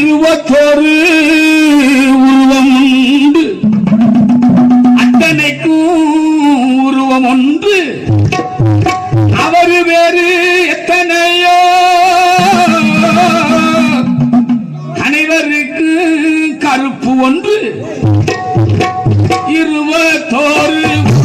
21 உருவம் உண்டு, அத்தனைக்கும் உருவம் ஒன்று. அவர் வேறு எத்தனையோ, அனைவருக்கு கருப்பு ஒன்று. 21